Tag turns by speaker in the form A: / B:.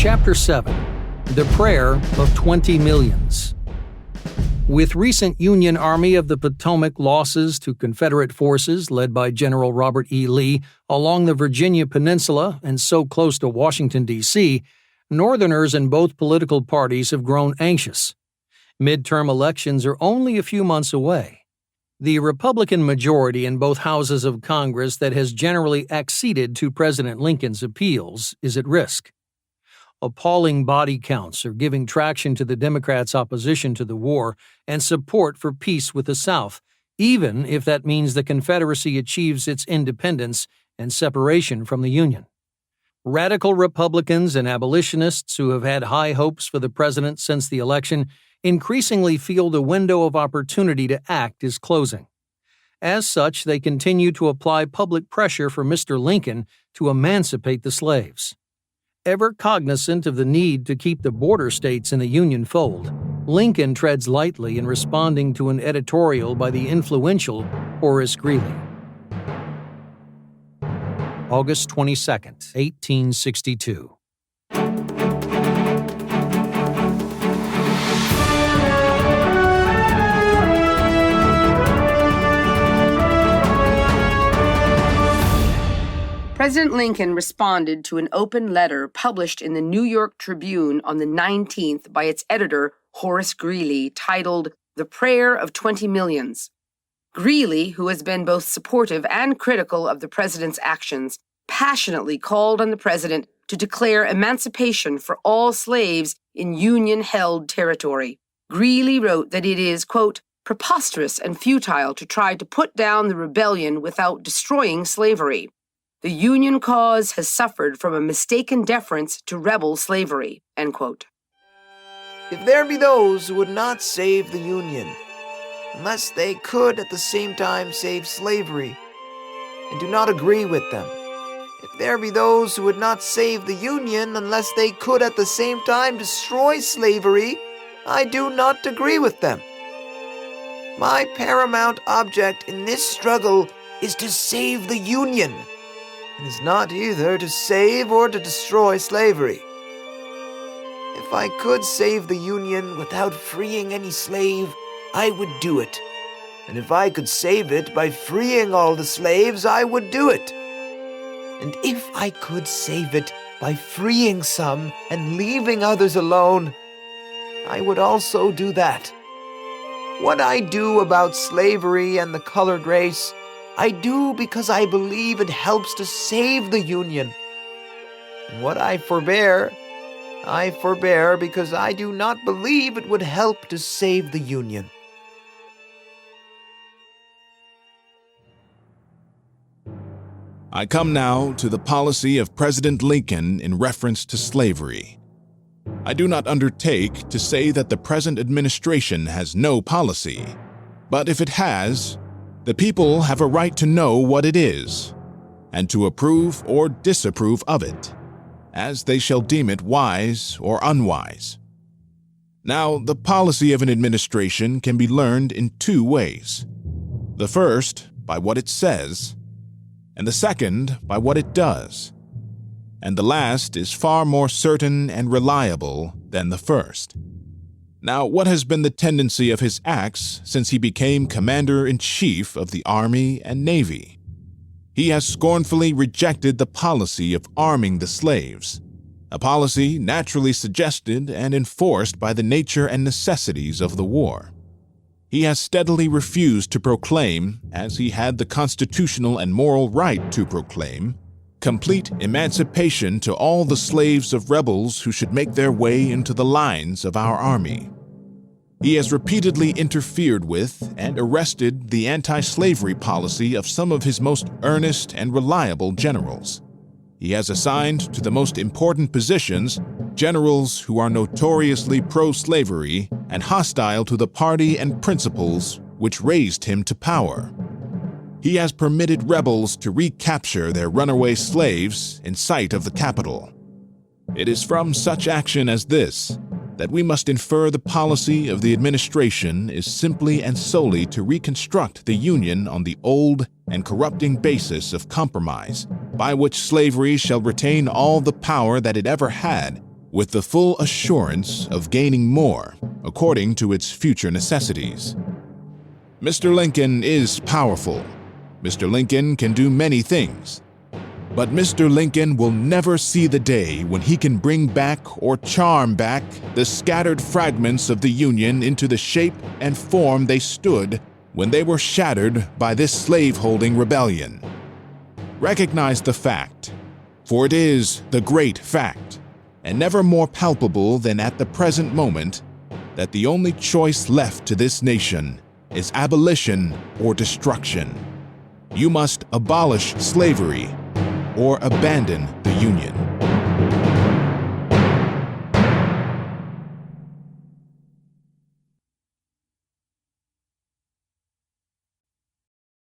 A: Chapter 7. The Prayer of 20 Millions. With recent Union Army of the Potomac losses to Confederate forces led by General Robert E. Lee along the Virginia Peninsula and so close to Washington, D.C., Northerners in both political parties have grown anxious. Midterm elections are only a few months away. The Republican majority in both houses of Congress that has generally acceded to President Lincoln's appeals is at risk. Appalling body counts are giving traction to the Democrats' opposition to the war and support for peace with the South, even if that means the Confederacy achieves its independence and separation from the Union. Radical Republicans and abolitionists who have had high hopes for the president since the election increasingly feel the window of opportunity to act is closing. As such, they continue to apply public pressure for Mr. Lincoln to emancipate the slaves. Ever cognizant of the need to keep the border states in the Union fold, Lincoln treads lightly in responding to an editorial by the influential Horace Greeley. August 22, 1862.
B: President Lincoln responded to an open letter published in the New York Tribune on the 19th by its editor, Horace Greeley, titled The Prayer of 20 Millions. Greeley, who has been both supportive and critical of the president's actions, passionately called on the president to declare emancipation for all slaves in Union-held territory. Greeley wrote that it is, quote, preposterous and futile to try to put down the rebellion without destroying slavery. The Union cause has suffered from a mistaken deference to rebel slavery, end quote.
C: If there be those who would not save the Union, unless they could at the same time save slavery, and do not agree with them. If there be those who would not save the Union unless they could at the same time destroy slavery, I do not agree with them. My paramount object in this struggle is to save the Union. It is not either to save or to destroy slavery. If I could save the Union without freeing any slave, I would do it. And if I could save it by freeing all the slaves, I would do it. And if I could save it by freeing some and leaving others alone, I would also do that. What I do about slavery and the colored race, I do because I believe it helps to save the Union. And what I forbear because I do not believe it would help to save the Union.
D: I come now to the policy of President Lincoln in reference to slavery. I do not undertake to say that the present administration has no policy, but if it has, the people have a right to know what it is, and to approve or disapprove of it, as they shall deem it wise or unwise. Now, the policy of an administration can be learned in two ways. The first, by what it says, and the second, by what it does. And the last is far more certain and reliable than the first. Now, what has been the tendency of his acts since he became Commander-in-Chief of the Army and Navy? He has scornfully rejected the policy of arming the slaves, a policy naturally suggested and enforced by the nature and necessities of the war. He has steadily refused to proclaim, as he had the constitutional and moral right to proclaim, complete emancipation to all the slaves of rebels who should make their way into the lines of our army. He has repeatedly interfered with and arrested the anti-slavery policy of some of his most earnest and reliable generals. He has assigned to the most important positions generals who are notoriously pro-slavery and hostile to the party and principles which raised him to power. He has permitted rebels to recapture their runaway slaves in sight of the capital. It is from such action as this that we must infer the policy of the administration is simply and solely to reconstruct the Union on the old and corrupting basis of compromise, by which slavery shall retain all the power that it ever had, with the full assurance of gaining more according to its future necessities. Mr. Lincoln is powerful. Mr. Lincoln can do many things. But Mr. Lincoln will never see the day when he can bring back or charm back the scattered fragments of the Union into the shape and form they stood when they were shattered by this slaveholding rebellion. Recognize the fact, for it is the great fact, and never more palpable than at the present moment, that the only choice left to this nation is abolition or destruction. You must abolish slavery or abandon the Union.